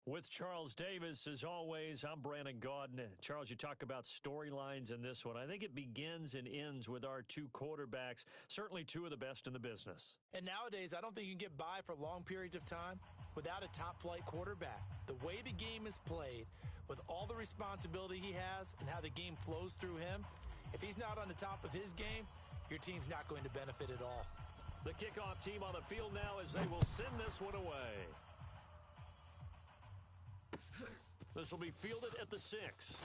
With Charles Davis, as always, I'm Brandon Gaudin. Charles, you talk about storylines in this one. I think it begins and ends with our two quarterbacks, certainly two of the best in the business. And nowadays, I don't think you can get by for long periods of time without a top-flight quarterback. The way the game is played, with all the responsibility he has and how the game flows through him, if he's not on the top of his game, your team's not going to benefit at all. The kickoff team on the field now as they will send this one away. This will be fielded at the 6.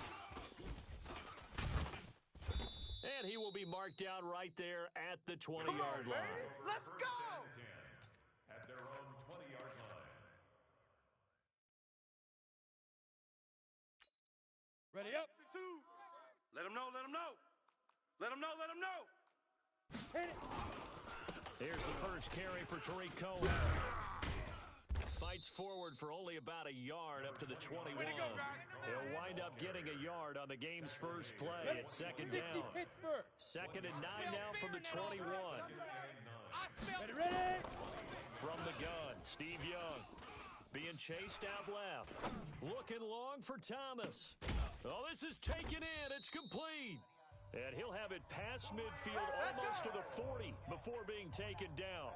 And he will be marked down right there at the 20-yard line. Let's go! At their own 20-yard line. Ready up. Let him know, let him know. Let him know, let him know. Hit it. Here's the first carry for Tariq Cohen. Fights forward for only about a yard up to the 21. He'll wind up getting a yard on the game's first play. It's second down. Second and 9 now from the 21. Ready. From the gun, Steve Young being chased out left. Looking long for Thomas. Oh, this is taken in. It's complete. And he'll have it past midfield almost to the 40 before being taken down.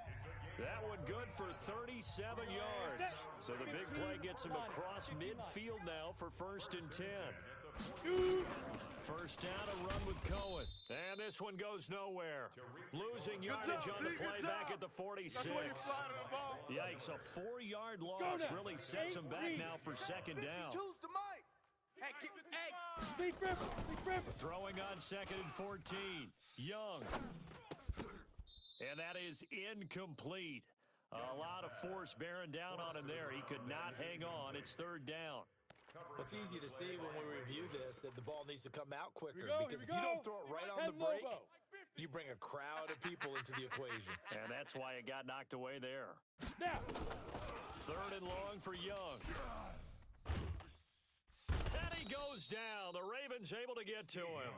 That one good for 37 yards. So the big play gets him across midfield now for first and 10. First down, a run with Cohen. And this one goes nowhere. Losing yardage on the play back at the 46. Yikes, a 4-yard loss really sets him back now for second down. Throwing on second and 14. Young. And that is incomplete. A lot of force bearing down on him there. He could not hang on. It's third down. Well, it's easy to see when we review this that the ball needs to come out quicker. Because if you don't throw it right on the break, you bring a crowd of people into the equation. And that's why it got knocked away there. Now. Third and long for Young. And he goes down. The Ravens able to get to him.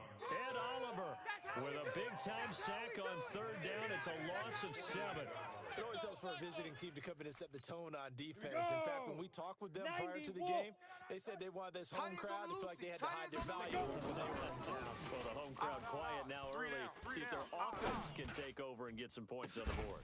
Ed Oliver with a big-time sack on third down. It's a loss of 7. It always helps for a visiting team to come in and set the tone on defense. In fact, when we talked with them prior to the game, they said they wanted this home crowd to feel like they had to hide their valuables when they were in town. Well, the home crowd quiet now early. See if their offense can take over and get some points on the board.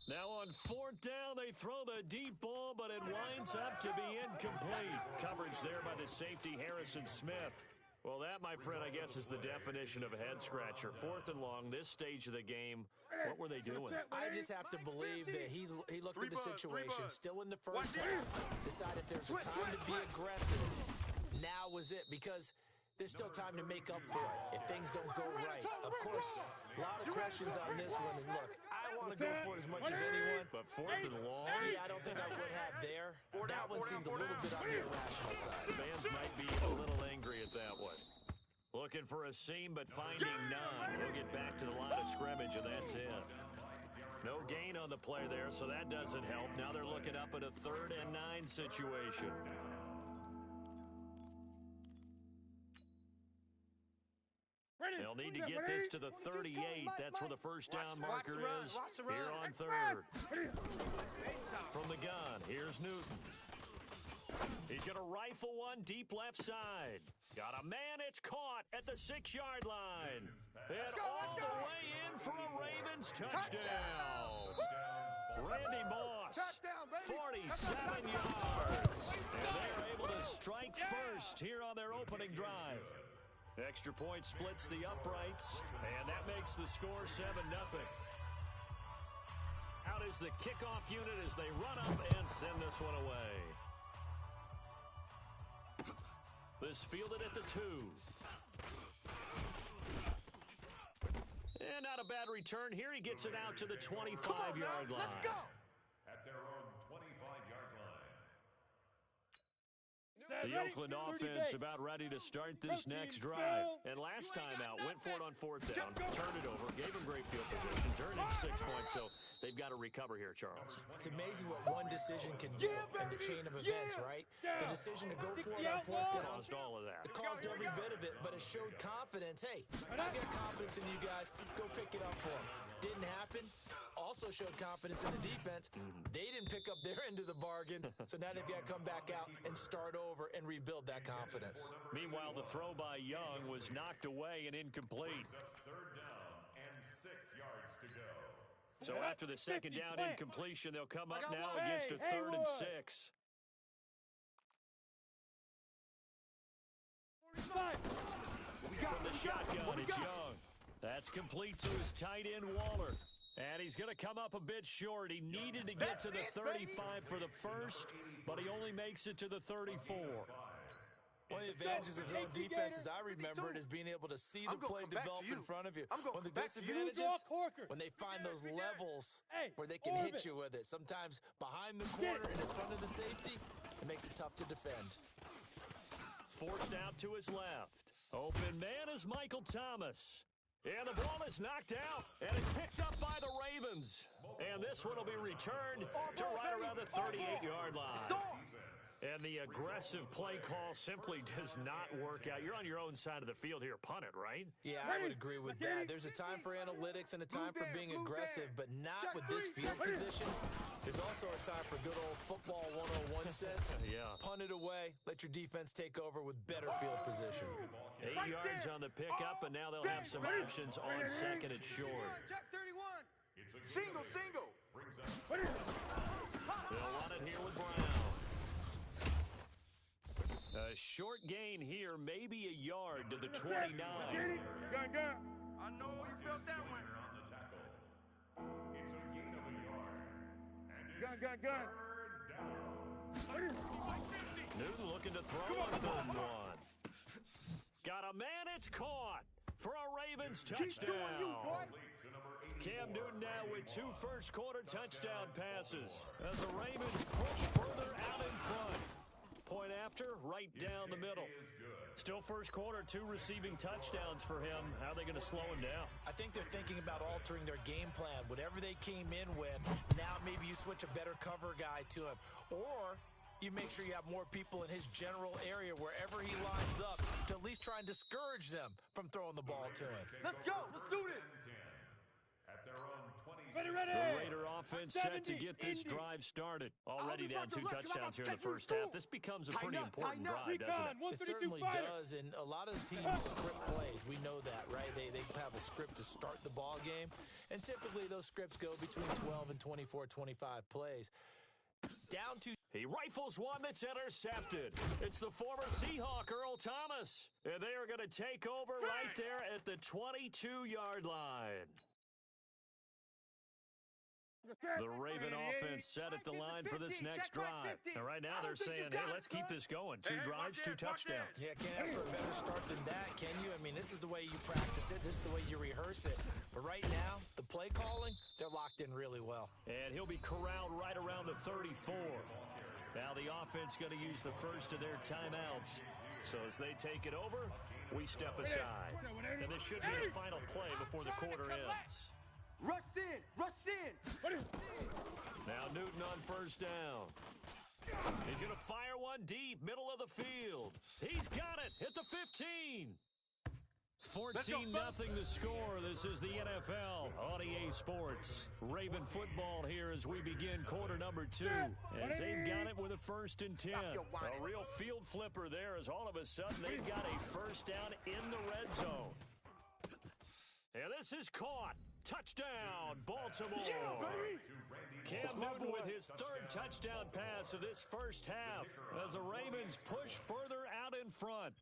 Now on fourth down, they throw the deep ball, but it winds up to be incomplete. Coverage there by the safety, Harrison Smith. Well, that, my friend, I guess is the definition of a head-scratcher. Fourth and long, this stage of the game, what were they doing? I just have to believe that he looked at the situation, still in the first half, decided there's a time to be aggressive. Now was it, because there's still time to make up for it if things don't go right. Of course, a lot of questions on this one, and look, I want to go for it as much as anyone. But fourth and long? Yeah, I don't think I would have there. That one seemed a little bit on the irrational side. Fans might be a little angry at that one. Looking for a seam, but finding none. He'll get back to the line of scrimmage, and that's it. No gain on the play there, so that doesn't help. Now they're looking up at a 3rd and 9 situation. They'll need to get this to the 38. That's where the first down marker is. Here on 3rd. From the gun, here's Newton. He's going to rifle one deep left side. Got a man, it's caught at the 6-yard line. And all the way in for a Ravens touchdown. Randy Moss, 47 yards. And they're able to strike first here on their opening drive. Extra point splits the uprights, and that makes the score 7-0. Out is the kickoff unit as they run up and send this one away. This fielded at the 2. And not a bad return here. He gets it out to the 25-yard line. Let's go. At their own 25-yard line. The Oakland offense about ready to start this next drive. And last time out, went for it on fourth down, turned it over, gave him great field position, turned it 6 points, so they've got to recover here, Charles. It's amazing what one decision can do in the chain of events, right? The decision to go for it on fourth down. Caused all of that. It caused every bit of it, but it showed confidence. Hey, I got confidence in you guys. Go pick it up for them. Didn't happen. Also showed confidence in the defense. They didn't pick up their end of the bargain, so now they've got to come back out and start over and rebuild that confidence. Meanwhile, the throw by Young was knocked away and incomplete. Third down and 6 yards to go. So after the second down incompletion, they'll come up now against a 3rd and 6. From the shotgun, it's Young. That's complete to his tight end, Waller. And he's going to come up a bit short. He needed to get to the 35 for the first, but he only makes it to the 34. One of the advantages of zone defense, as I remember it, is being able to see the play develop in front of you. One of the disadvantages, when they find those levels where they can hit you with it. Sometimes behind the corner and in front of the safety, it makes it tough to defend. Forced out to his left. Open man is Michael Thomas. And the ball is knocked out, and it's picked up by the Ravens. And this one will be returned to right around the 38-yard line. And the aggressive play call simply does not work out. You're on your own side of the field here. Punt it, right? Yeah, I would agree with that. There's a time for analytics and a time for being aggressive, but not with this field position. There's also a time for good old football 101 sense. Yeah. Punt it away. Let your defense take over with better field position. 8 yards on the pickup, and now they'll have some options on second and short. Jack 31. Single. They'll run it here with Brown. A short gain here, maybe a yard to the 29. I know you felt that one. On the tackle. It's a gain of a yard. And it's third down. Newton looking to throw on 3rd and 1. Got a man, it's caught for a Ravens touchdown. Cam Newton now with 2 first-quarter touchdown passes as the Ravens push further out in front. Point after, right down the middle. Still first quarter, 2 receiving touchdowns for him. How are they going to slow him down? I think they're thinking about altering their game plan. Whatever they came in with, now maybe you switch a better cover guy to him. Or you make sure you have more people in his general area wherever he lines up to at least try and discourage them from throwing the ball to him. Let's go. Let's do this. At their own 20. The Raider offense set to get this drive started. Already down 2 touchdowns here in the first half. This becomes a pretty important drive, doesn't it? It certainly does, and a lot of the teams script plays. We know that, right? They have a script to start the ball game, and typically those scripts go between 12 and 24, 25 plays. Down to... He rifles one that's intercepted. It's the former Seahawk, Earl Thomas. And they are going to take over right there at the 22-yard line. The Raven offense set at the line for this next drive. And right now they're saying, hey, let's keep this going. 2 drives, 2 touchdowns. Yeah, can't ask for a better start than that, can you? I mean, this is the way you practice it. This is the way you rehearse it. But right now, the play calling, they're locked in really well. And he'll be corralled right around the 34. Now the offense going to use the first of their timeouts. So as they take it over, we step aside. And this should be the final play before the quarter ends. Rush in. Now Newton on first down. He's going to fire one deep, middle of the field. He's got it at the 15. 14-0 the score. This is the NFL on EA Sports. Raven football here as we begin quarter number 2. As they've got it with a 1st and 10. A real field flipper there as all of a sudden they've got a first down in the red zone. And this is caught. Touchdown, Baltimore. Cam Newton with his 3rd touchdown pass of this first half as the Ravens push further out in front.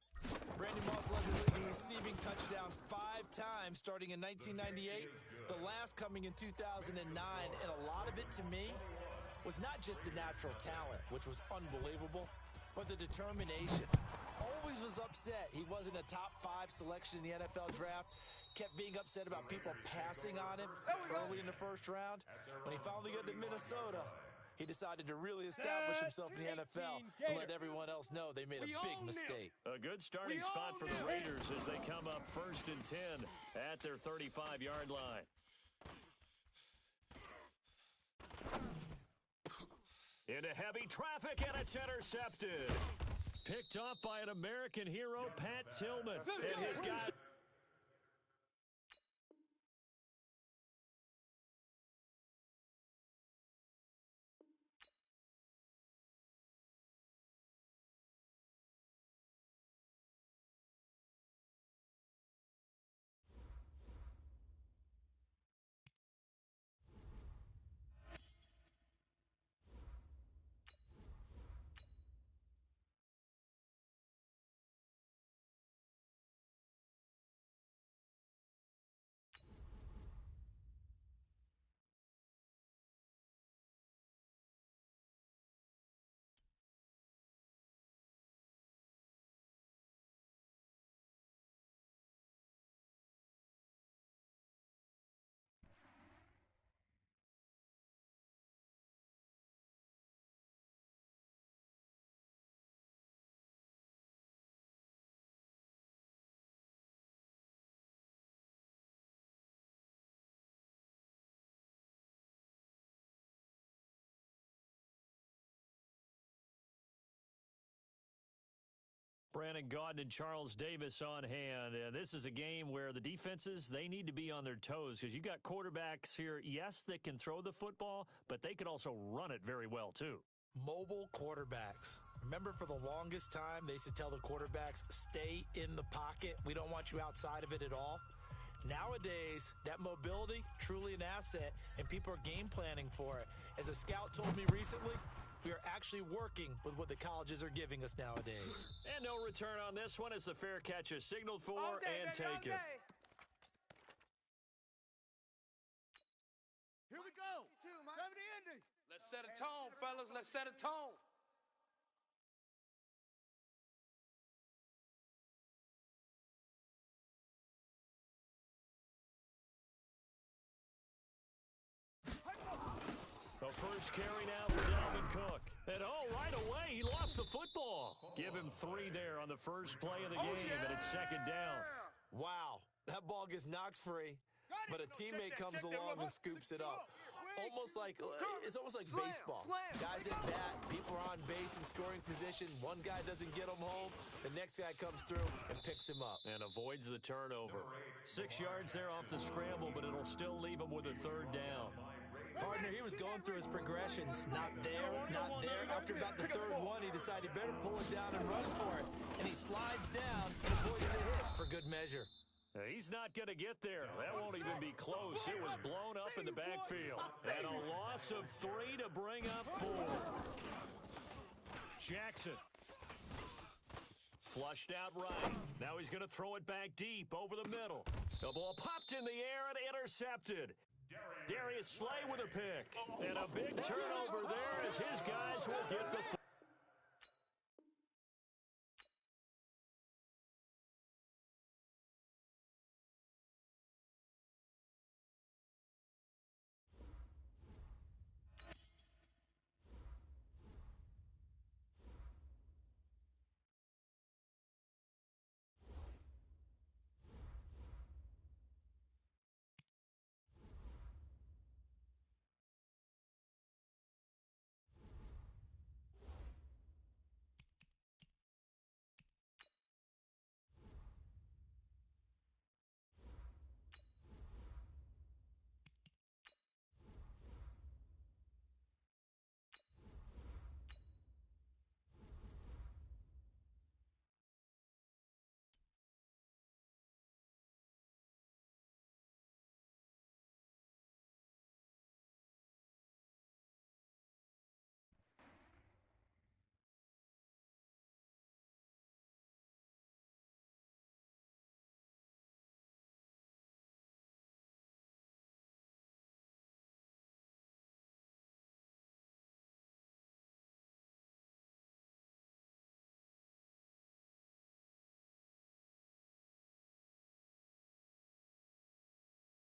Randy Moss led the league in receiving touchdowns 5 times starting in 1998, the last coming in 2009, and a lot of it to me was not just the natural talent, which was unbelievable, but the determination. Always was upset he wasn't a top 5 selection in the NFL draft. Kept being upset about people passing on him early in the first round. When he finally got to Minnesota, he decided to really establish himself in the NFL and let everyone else know they made a big mistake. A good starting spot for the Raiders as they come up 1st and 10 at their 35-yard line. Into heavy traffic, and it's intercepted. Picked off by an American hero, Pat Tillman. And his guy... Brandon Gaudin and Charles Davis on hand. This is a game where the defenses, they need to be on their toes because you got quarterbacks here, yes, that can throw the football, but they can also run it very well, too. Mobile quarterbacks. Remember, for the longest time, they used to tell the quarterbacks, stay in the pocket. We don't want you outside of it at all. Nowadays, that mobility, truly an asset, and people are game planning for it. As a scout told me recently, we are actually working with what the colleges are giving us nowadays. And no return on this one as the fair catch is signaled for and taken. Here we go. 70 Indy. Let's set a tone, fellas. Let's set a tone. The first carry now for Dalvin Cook. And right away, he lost the football. Give him 3 there on the first play of the game, and it's second down. Wow, that ball gets knocked free, but a teammate comes along and scoops it up. It's almost like baseball. Guys at bat, people are on base in scoring position. One guy doesn't get him home. The next guy comes through and picks him up. And avoids the turnover. 6 yards there off the scramble, but it'll still leave him with a third down. Partner, he was going through his progressions. Not there, not there. After about the third one, he decided he better pull it down and run for it. And he slides down and avoids the hit for good measure. He's not going to get there. That won't even be close. It was blown up in the backfield. And a loss of 3 to bring up 4. Jackson. Flushed out right. Now he's going to throw it back deep over the middle. The ball popped in the air and intercepted. Darius Slay with a pick. And a big turnover there as his guys will get the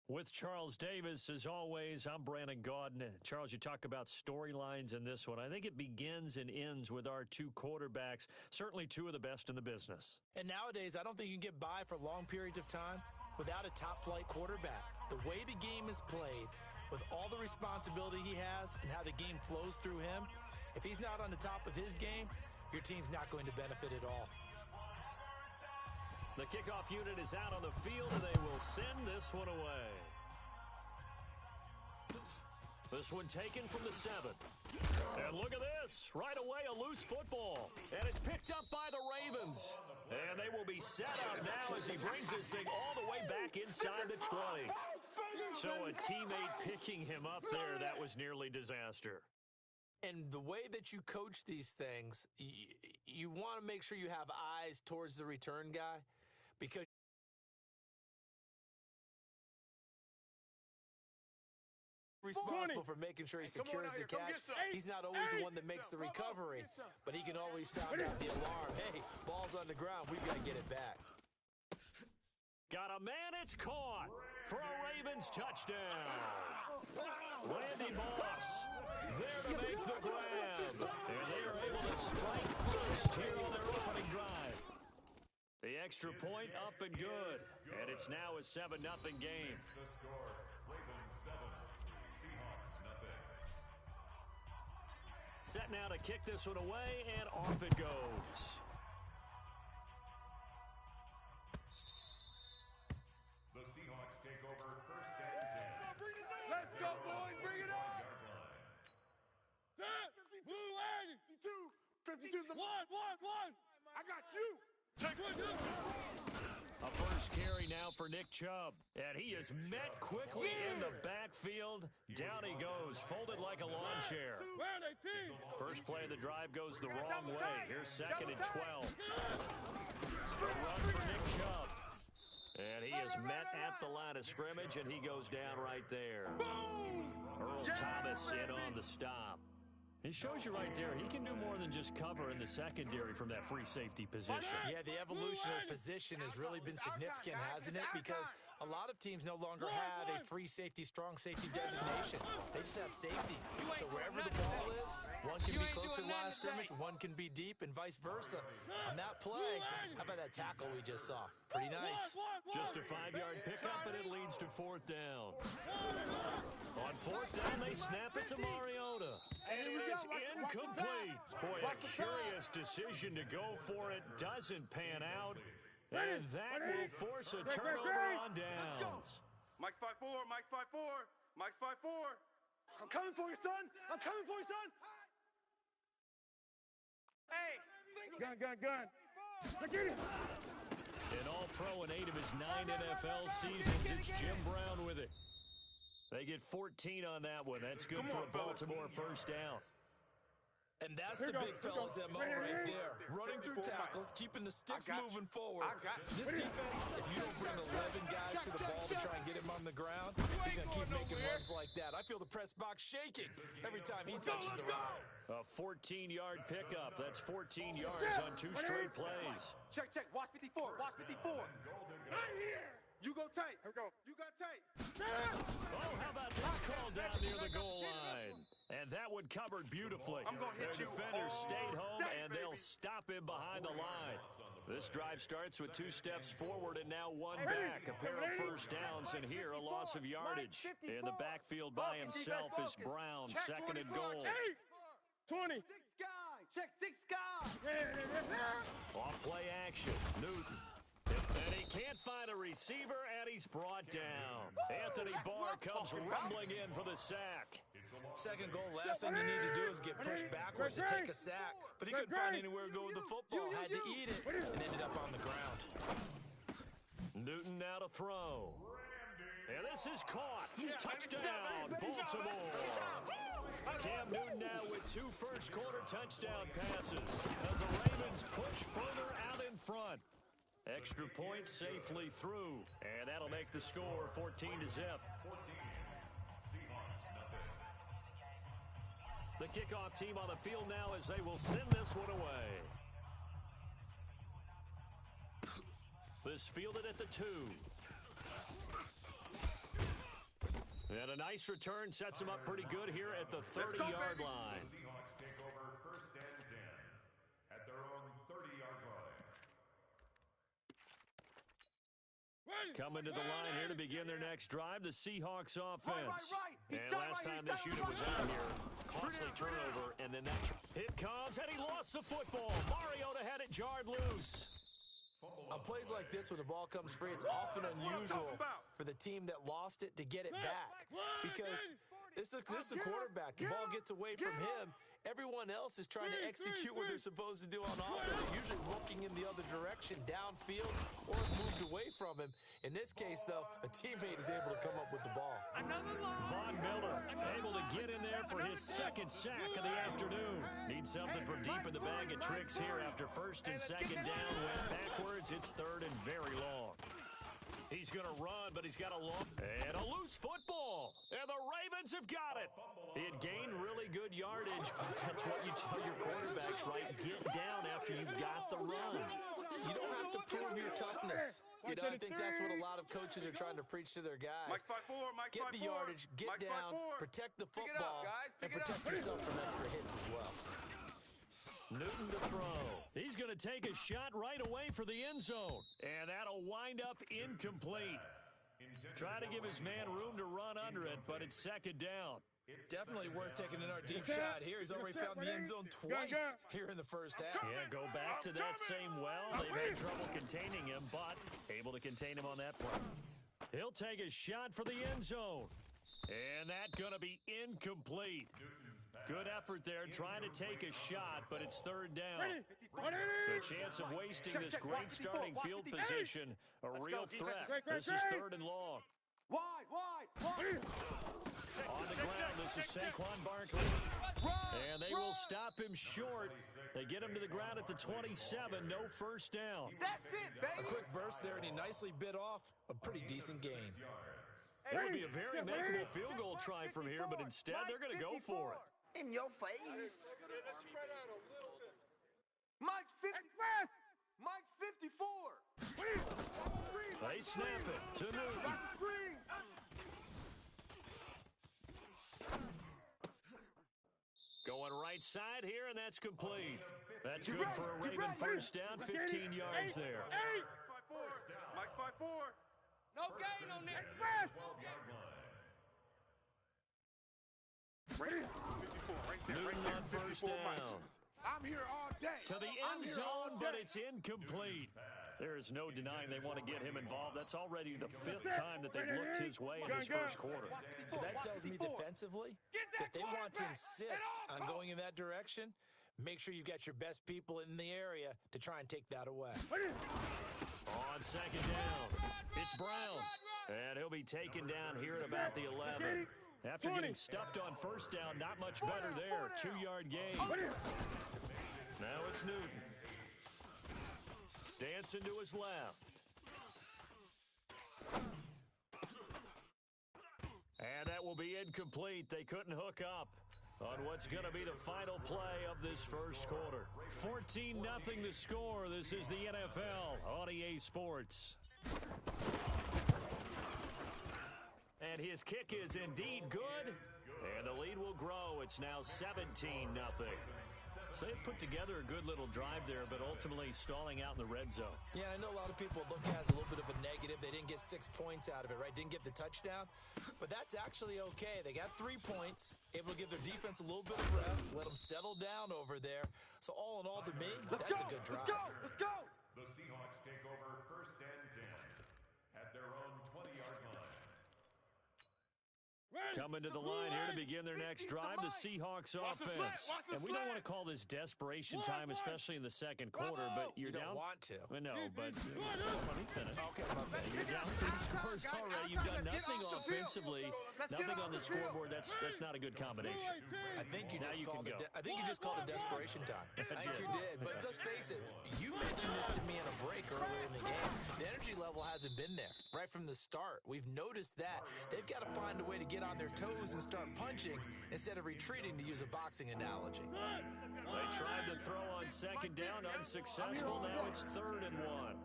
With Charles Davis, as always, I'm Brandon Gaudin. Charles, you talk about storylines in this one. I think it begins and ends with our 2 quarterbacks, certainly 2 of the best in the business. And nowadays, I don't think you can get by for long periods of time without a top-flight quarterback. The way the game is played, with all the responsibility he has and how the game flows through him, if he's not on the top of his game, your team's not going to benefit at all. The kickoff unit is out on the field, and they will send this one away. This one taken from the 7. And look at this. Right away, a loose football. And it's picked up by the Ravens. And they will be set up now as he brings this thing all the way back inside the 20. So a teammate picking him up there, that was nearly disaster. And the way that you coach these things, you want to make sure you have eyes towards the return guy, because responsible for making sure he secures the catch. He's not always the one that makes the recovery, but he can always sound out the alarm. Hey, ball's on the ground. We've got to get it back. Got a man, it's caught for a Ravens touchdown. Randy Moss there to make the grab. And they are able to strike first here on their opening drive. The extra point up and good. And it's now a 7-0 game. The score, Ravens 7, Seahawks 0. Set now to kick this one away, and off it goes. got you. Check one. A first carry now for Nick Chubb. And he is met quickly in the backfield. Down he goes, folded like a lawn chair. First play of the drive goes the wrong way. Here's 2nd and 12. A run for Nick Chubb. And he is met at the line of scrimmage, and he goes down right there. Earl Thomas in on the stop. He shows you right there, he can do more than just cover in the secondary from that free safety position. Yeah, the evolution of position has really been significant, hasn't it? Because a lot of teams no longer have a free safety, strong safety designation. They just have safeties. So wherever the ball is, one can be close to the line of scrimmage, one can be deep, and vice versa. On that play, how about that tackle we just saw? Pretty nice. Just a 5-yard pickup, and it leads to 4th down. On 4th down, they snap it to Mariota. And it is incomplete. Boy, a curious decision to go for it. Doesn't pan out. And that will force a turnover on downs. Mike's 5-4, Mike's 5-4, Mike's 5-4. I'm coming for you, son. I'm coming for you, son. Hey. Gun. Look at it. An all-pro in 8 of his 9 NFL seasons. It's Jim Brown with it. They get 14 on that one. That's good for a Baltimore first down. And that's the big fella's MO right there. Running through tackles, keeping the sticks moving forward. This defense, if you don't bring 11 guys to the ball to try and get him on the ground, he's going to keep making runs like that. I feel the press box shaking every time he touches the rock. A 14-yard pickup. That's 14 yards on 2 straight plays. Check. Watch 54. Watch 54. Right here. You go tight. Here we go. You got tight. Oh, how about this call down near the goal line? And that one covered beautifully. I'm going to hit Their you. defenders stayed home, Day, and they'll stop him behind the line. This drive starts with 2 steps forward and now 1 back. A pair of first downs, and here a loss of yardage. In the backfield by himself is Brown. 2nd and goal. 20. 6 guy. Check 6 guys. Off play action. Newton. And he can't find a receiver, and he's brought down. Anthony Barr comes rumbling in for the sack. 2nd goal, last thing you need to do is get pushed backwards to take a sack. But he couldn't find anywhere to go with the football. Had to eat it and ended up on the ground. Newton now to throw. And this is caught. Touchdown, Baltimore. Cam Newton now with 2 first-quarter touchdown passes as the Ravens push further out in front. Extra point safely through, and that'll make the score 14-0. The kickoff team on the field now as they will send this one away. This fielded at the 2. And a nice return sets him up pretty good here at the 30-yard line. Seahawks take over 1st and 10 at their own 30-yard line. Coming to the line here to begin their next drive, the Seahawks offense. And last time this unit was out here, costly turnover, and then that hit comes, and he lost the football. Mariota had it jarred loose. On plays like this, when the ball comes free, it's often unusual for the team that lost it to get it back. Because this is a quarterback. The ball gets away from him. Everyone else is trying to execute what they're supposed to do on offense. They're usually looking in the other direction, downfield, or moved away from him. In this case, though, a teammate is able to come up with the ball. Von Miller able to get in there for his 2nd sack of the afternoon. Needs something from deep in the bag of tricks here after 1st and 2nd down. Went backwards. It's 3rd and very long. He's going to run, but he's got a long and a loose football. And the Ravens have got it. He had gained really good yardage, but that's what you tell your quarterbacks, right? Get down after you've got the run. You don't have to prove your toughness. You know, I think that's what a lot of coaches are trying to preach to their guys. Mike's 5-4, Mike's Get the yardage, get down, protect the football, and protect yourself from extra hits as well. Newton to throw. He's going to take a shot right away for the end zone. And that'll wind up incomplete. Try to give his man room to run under it, but it's 2nd down. Definitely worth taking another deep shot here. He's already found the end zone twice here in the first half. Yeah, go back to that same well. They've had trouble containing him, but able to contain him on that play. He'll take a shot for the end zone. And that's going to be incomplete. Good effort there trying to take a shot, but it's 3rd down. The chance of wasting this great starting field position, a real threat. This is 3rd and long. Wide. On the ground, this is Saquon Barkley. And they will stop him short. They get him to the ground at the 27, no first down. That's it, baby. A quick burst there, and he nicely bit off a pretty decent gain. It would be a very makeable field goal try from here, but instead they're going to go for it. In your face. Mike's 50. Mike's 54. They snap it to Newton. Going right side here, and that's complete. That's good for a Raven first down, 15 yards there. Mike's 5-4. No gain on that. Newton on first down. I'm here all day. To the end zone, but it's incomplete. There is no denying they want to get him involved. That's already the 5th time that they've looked his way in this first quarter. So that tells me defensively that they want to insist on going in that direction. Make sure you've got your best people in the area to try and take that away. On second down, it's Brown. And he'll be taken down here at about the 11. After getting stuffed on first down, not much better there. 2-yard gain. Now it's Newton. Dancing to his left. And that will be incomplete. They couldn't hook up on what's going to be the final play of this first quarter. 14-0 the score. This is the NFL on EA Sports. And his kick is indeed good. And the lead will grow. It's now 17-0. So they've put together a good little drive there, but ultimately stalling out in the red zone. Yeah, I know a lot of people look at it as a little bit of a negative. They didn't get 6 points out of it, right? Didn't get the touchdown. But that's actually okay. They got 3 points, able to give their defense a little bit of rest, let them settle down over there. So all in all, to me, that's a good drive. Let's go. The Seahawks take over 1st and 10 at their own 20-yard line. Coming to the line here to begin their next drive, the Seahawks offense. And we don't want to call this desperation time, especially in the second quarter, but you're You down. don't want to. No, but let me finish. Okay, my bad. You're down 3 scores already. You've done nothing offensively, nothing on the scoreboard. That's not a good combination. I think you Now just you called can it. go. I think you just called it desperation time. I think you did. But let's face it. You mentioned this to me in a break earlier in the game. The energy level hasn't been there right from the start. We've noticed that they've got to find a way to get on their toes and start punching instead of retreating, to use a boxing analogy. They tried to throw on second down, unsuccessful. Now it's 3rd and 1.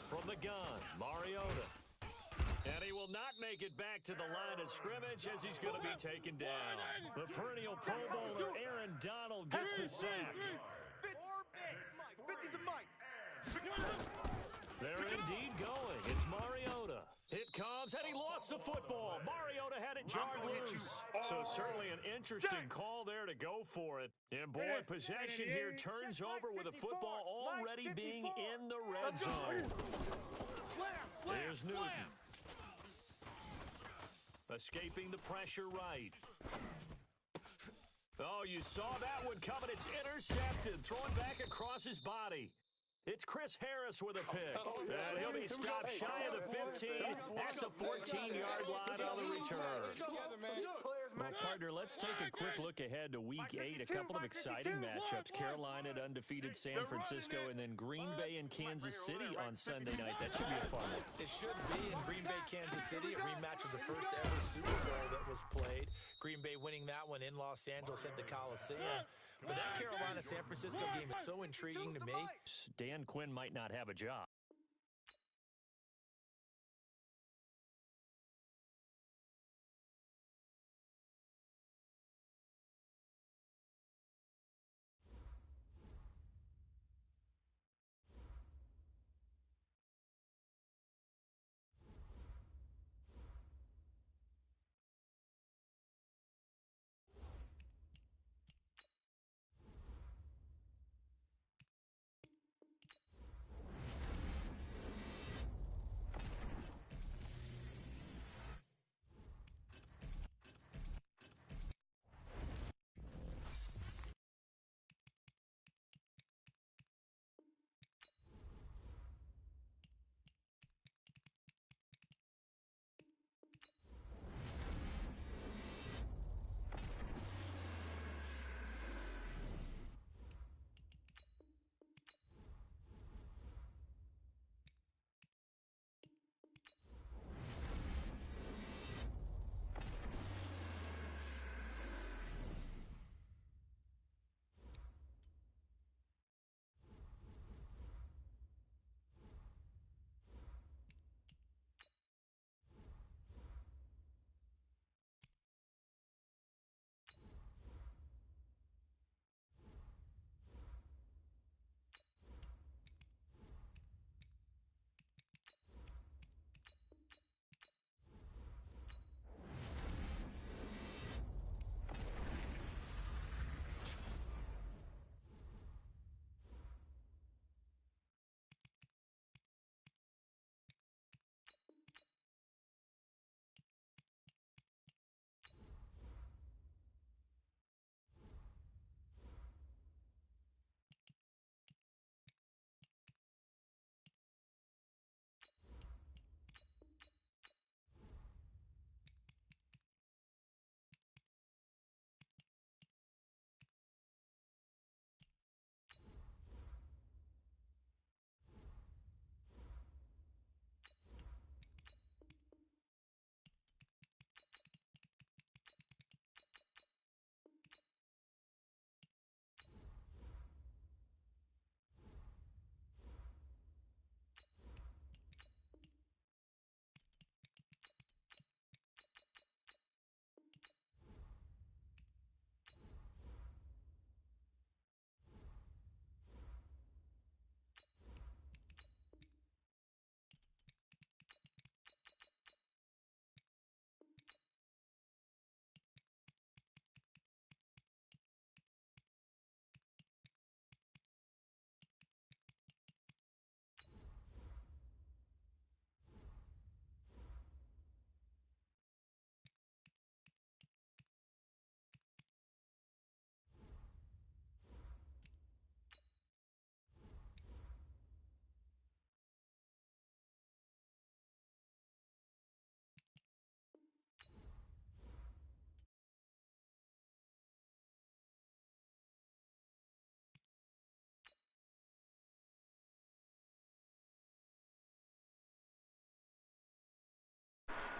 From the gun, Mariota. And he will not make it back to the line of scrimmage as he's going to be taken down. The perennial Pro Bowler Aaron Donald gets the sack. 50 to Mike. They're indeed going. It's Mariota. It comes, and he lost the football. Mariota had it jarred loose. So certainly an interesting call there to go for it. And boy, possession here turns over with a football already being in the red zone. There's Newton. Escaping the pressure right. Oh, you saw that one coming. It's intercepted. Thrown back across his body. It's Chris Harris with a pick. And he'll be stopped shy of the 15 at the 14-yard line on the return. Well, partner, let's take a quick look ahead to Week 8. A couple of exciting matchups. Carolina at undefeated San Francisco, and then Green Bay and Kansas City on Sunday night. That should be a fun one. It should be in Green Bay, Kansas City, a rematch of the first ever Super Bowl that was played. Green Bay winning that one in Los Angeles at the Coliseum. But that Carolina-San Francisco game is so intriguing to me. Dan Quinn might not have a job.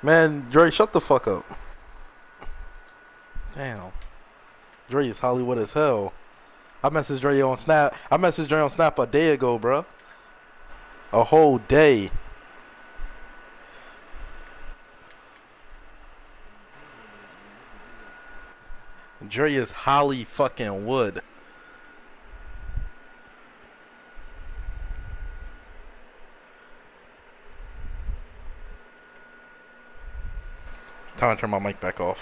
Man, Dre, shut the fuck up. Damn. Dre is Hollywood as hell. I messaged Dre on Snap. I messaged Dre on Snap a day ago, bro. A whole day. Dre is Holly fucking Wood. Time to turn my mic back off.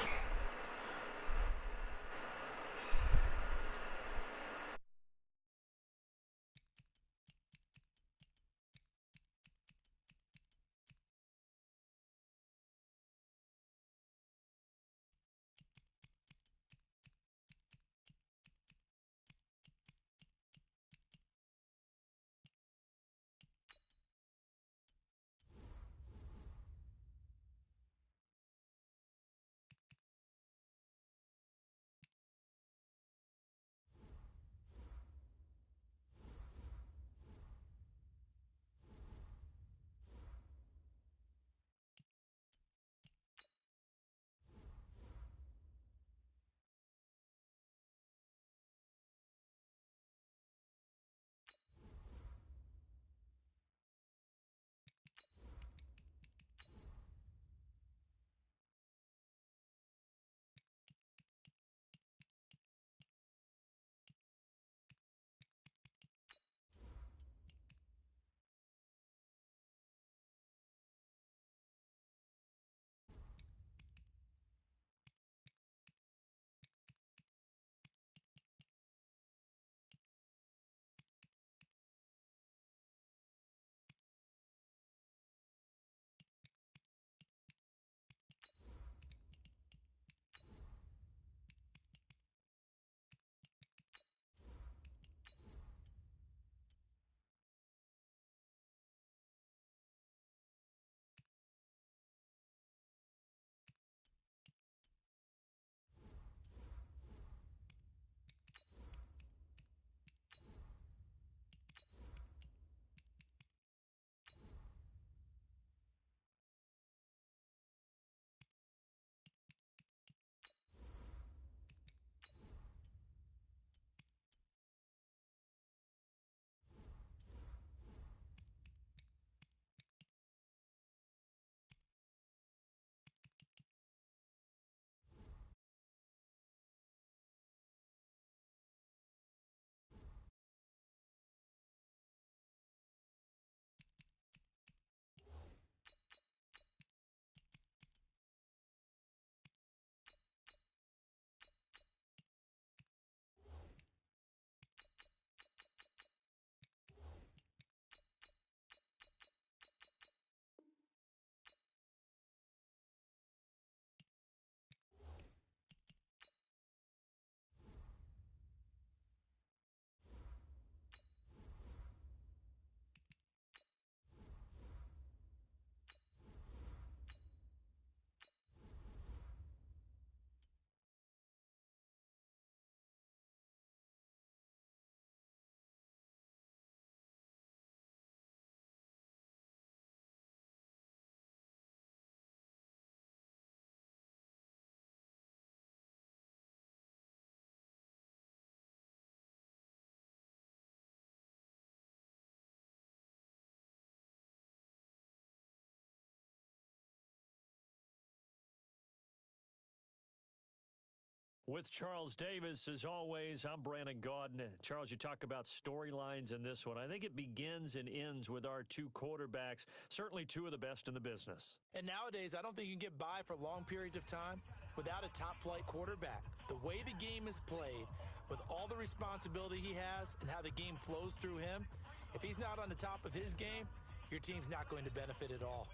With Charles Davis, as always, I'm Brandon Gaudin. Charles, you talk about storylines in this one. I think it begins and ends with our two quarterbacks, certainly two of the best in the business. And nowadays, I don't think you can get by for long periods of time without a top-flight quarterback. The way the game is played, with all the responsibility he has and how the game flows through him, if he's not on the top of his game, your team's not going to benefit at all.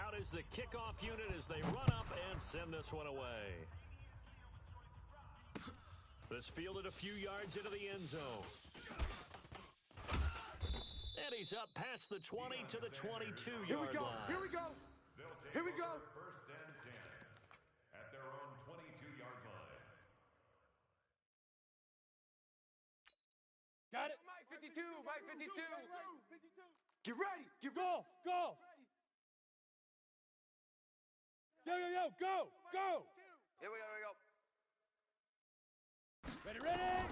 Out is the kickoff unit as they run up and send this one away. This fielded a few yards into the end zone. And he's up past the 20 to the 22-yard line. Here we go. Here we go. First and 10 at their own 22-yard line. Got it. Mike 52. Mike 52. Get ready. Get Golf. Golf. Yo, yo, yo, go, go. Here we go, here we go. Ready, ready.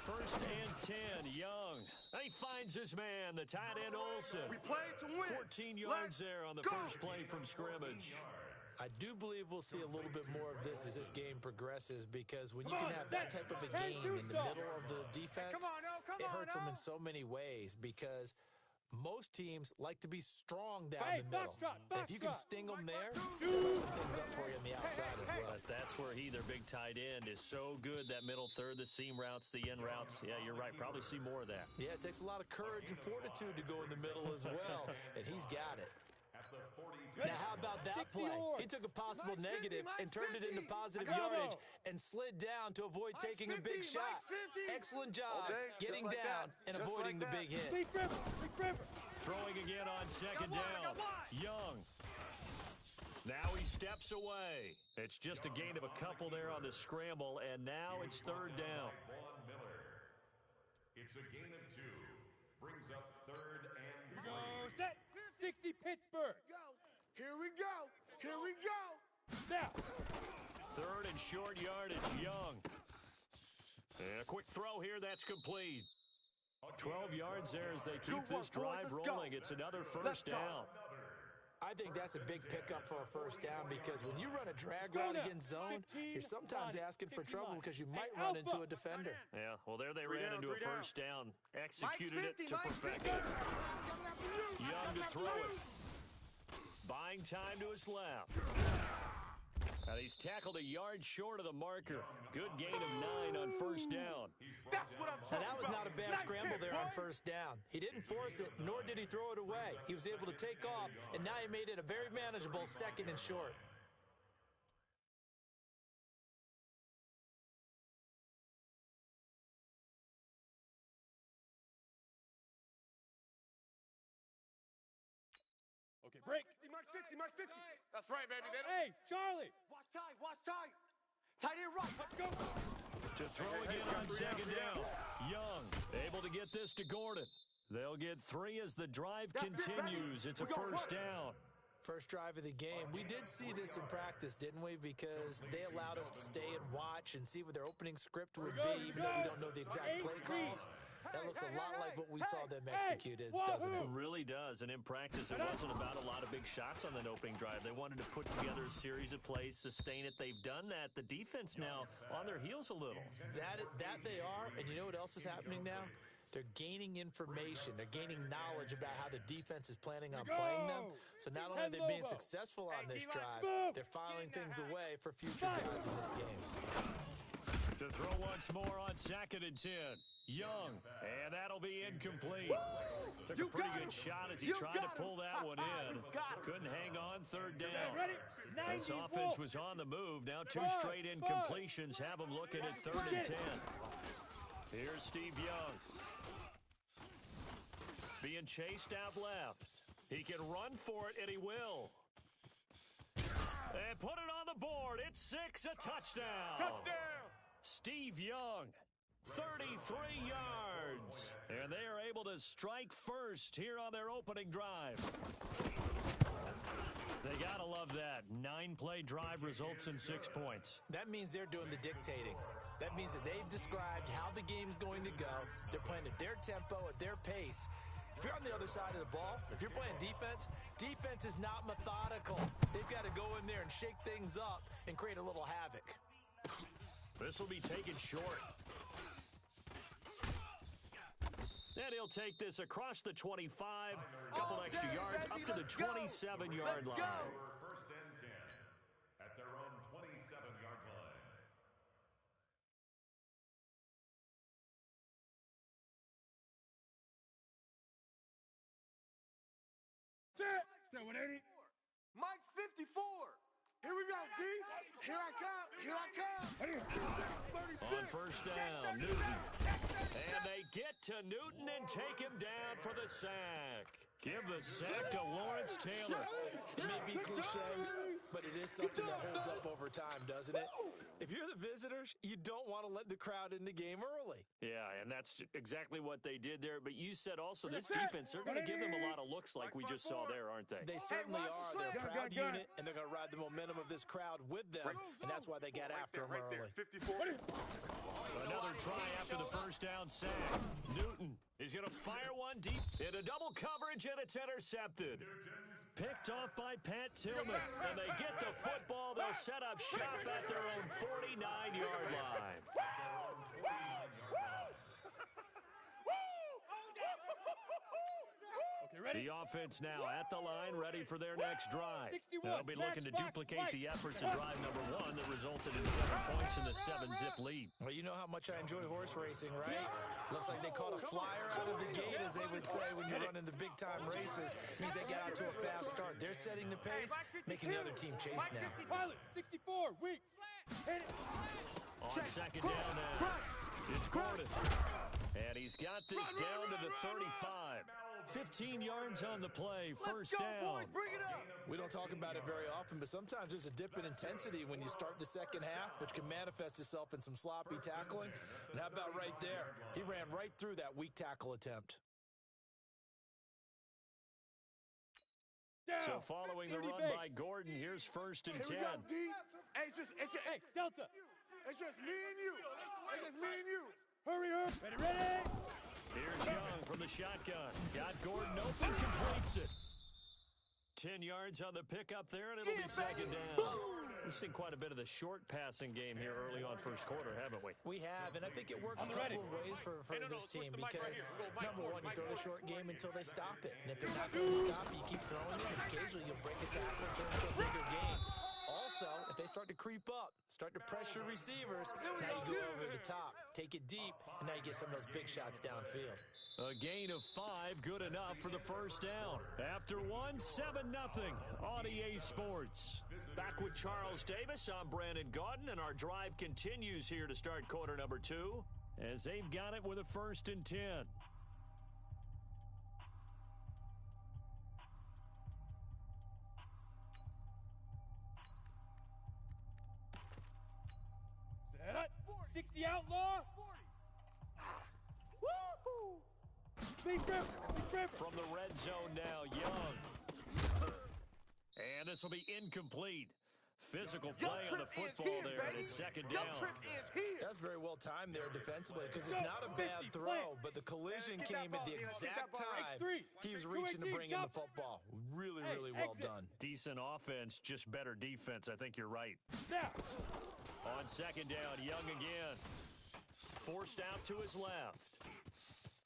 First and 10, Young. And he finds his man, the tight end Olsen. We played to win. 14 yards there on the first play from scrimmage. I do believe we'll see a little bit more of this as this game progresses, because when you can have that type of a game in the middle of the defense, it hurts them in so many ways, because most teams like to be strong down the middle. And if you can sting them there, they'll open things up for you on the outside as well. But that's where he, their big tight end, is so good, that middle third, the seam routes, the in routes. Yeah, you're right. Probably see more of that. Yeah, it takes a lot of courage and fortitude to go in the middle as well, and he's got it. Now, how about that play? He took a possible negative and turned it into positive yardage and slid down to avoid taking a big shot. Excellent job getting down and avoiding the big hit. Throwing again on second down. Young. Now he steps away. It's just a gain of a couple there on the scramble, and now it's third down. It's a gain of 2. Brings up third and 3. Go, set. 60 Pittsburgh. Here we go. Here we go. Now. Third and short yardage, Young. And a quick throw here, that's complete. 12 yards there as they keep this drive rolling. It's another first down. I think that's a big pickup for a first down, because when you run a drag route against zone, you're sometimes asking for trouble because you might run into a defender. Yeah, well, there they ran into a first down. Executed it to perfection. Young to throw it. Buying time to his left. And he's tackled a yard short of the marker. Good gain of 9 on first down. That's what I'm talking Now, that was not a bad scramble there on first down. He didn't force it, nor did he throw it away. He was able to take off, and now he made it a very manageable second and short. Okay, break. Max 50, Max 50. That's right, baby. Hey, Charlie. Watch tight, watch tight. Tight end right. Let's go. To throw again on second down. Young able to get this to Gordon. They'll get 3 as the drive continues. It's a first down. First drive of the game. We did see this in practice, didn't we? Because they allowed us to stay and watch and see what their opening script would be, even though we don't know the exact play calls. That looks a lot like what we saw them execute, doesn't it? It really does. And in practice, it wasn't about a lot of big shots on that opening drive. They wanted to put together a series of plays, sustain it. They've done that. The defense now on their heels a little. That they are. And you know what else is happening now? They're gaining information. They're gaining knowledge about how the defense is planning on playing them. So not only are they being successful on this drive, they're filing things away for future drives in this game. To throw once more on second and 10. Young, and that'll be incomplete. Took a pretty good shot as he tried to pull that one in. Couldn't hang on third down. This offense was on the move. Now 2 straight incompletions have them looking at third and 10. Here's Steve Young. Being chased out left. He can run for it, and he will. And put it on the board. It's 6, a touchdown. Touchdown. Steve Young, 33 yards. And they are able to strike first here on their opening drive. They gotta love that. 9-play drive results in 6 points. That means they're doing the dictating. That means that they've described how the game's going to go. They're playing at their tempo, at their pace. If you're on the other side of the ball, if you're playing defense, defense is not methodical. They've got to go in there and shake things up and create a little havoc. This will be taken short. And he'll take this across the 25, a couple extra yards, up to the 27-yard line. First and 10 at their own 27-yard line. Set 180. Mike 54. Here we go, D. Here I come. Here I come. 36. On first down, Newton. And they get to Newton and take him down for the sack. Give the sack to Lawrence Taylor. It may be cliche, but it is something that holds up over time, doesn't it? If you're the visitors, you don't want to let the crowd in the game early. Yeah, and that's exactly what they did there. But you said also this defense, they're going to give them a lot of looks like we just saw there, aren't they? They certainly are. They're a proud unit, and they're going to ride the momentum of this crowd with them, and that's why they got after them early. Another try after the first down sack. Newton is going to fire one deep into double coverage, and it's intercepted. Picked off by Pat Tillman, and they get the football. They'll set up shop at their own 49-yard line. Ready? The offense now at the line, ready for their next drive. They'll be looking to duplicate the efforts in drive number 1 that resulted in 7 points in the 7-zip lead. Well, you know how much I enjoy horse racing, right? Looks like they caught a flyer out of the gate, as they would say when you're running the big-time races. Means they get out to a fast start. They're setting the pace, making the other team chase now. Pilot, 64, weak. On second down now, it's Gordon. And he's got this down to the 35. 15 yards on the play, first down. We don't talk about it very often, but sometimes there's a dip in intensity when you start the second half, which can manifest itself in some sloppy tackling. And how about right there? He ran right through that weak tackle attempt. So following the run by Gordon, here's first and 10. Hey, Delta. It's just me and you. It's just me and you. Hurry up. Ready. Here's Young from the shotgun. Got Gordon open, completes it. 10 yards on the pickup there, and it'll be second down. We've seen quite a bit of the short passing game here early on first quarter, haven't we? We have, and I think it works a couple of ways for this team because, number one, you throw the short game until they stop it. And if they're not going to stop, you keep throwing it, and occasionally you'll break a tackle and turn it into a bigger game. Also, if they start to creep up, start to pressure receivers, now you go over the top, take it deep, and now you get some of those big shots downfield. A gain of 5, good enough for the first down. After 1, 7-0 on EA Sports. Back with Charles Davis, I'm Brandon Gaudin, and our drive continues here to start quarter number 2 as they've got it with a first and 10. Set. 60 outlaw. Woo-hoo. Big rip. From the red zone now, Young. And this will be incomplete. Physical play on the football there, and it's second down. That's very well timed there defensively because it's not a bad throw, but the collision came at the exact time he was reaching to bring in the football. Really, really well done. Decent offense, just better defense. I think you're right. On second down, Young again. Forced out to his left.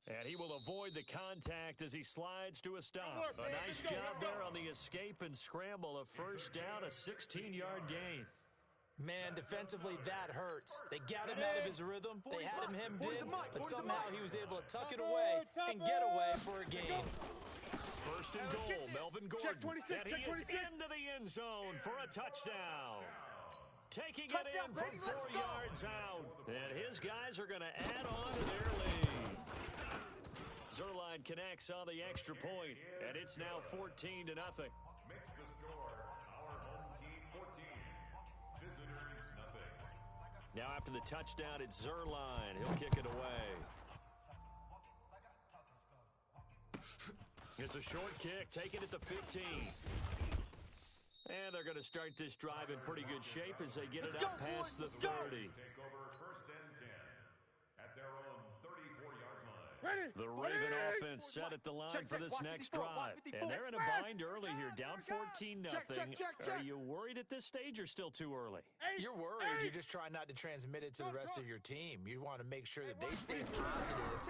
And he will avoid the contact as he slides to a stop. A nice job there on the escape and scramble. A first down, a 16-yard gain. Man, defensively, that hurts. They got him out of his rhythm. They had him hemmed in, but somehow he was able to tuck it away and get away for a gain. First and goal, Melvin Gordon. And he is into the end zone for a touchdown. Taking it in from 4 yards out. And his guys are going to add on to their lead. Zuerlein connects on the extra point, and it's now 14-0. Makes the score our home team 14, visitors nothing. Now after the touchdown, it's Zuerlein. He'll kick it away. It's a short kick, taken at the 15. And they're going to start this drive in pretty good shape as they get it up past the 30. Take over first and 10 at their own 34-yard line. The Raven offense set at the line for this next drive. And they're in a bind early here, down 14-0. Are you worried at this stage or still too early? You're worried. You're just trying not to transmit it to the rest of your team. You want to make sure that they stay positive.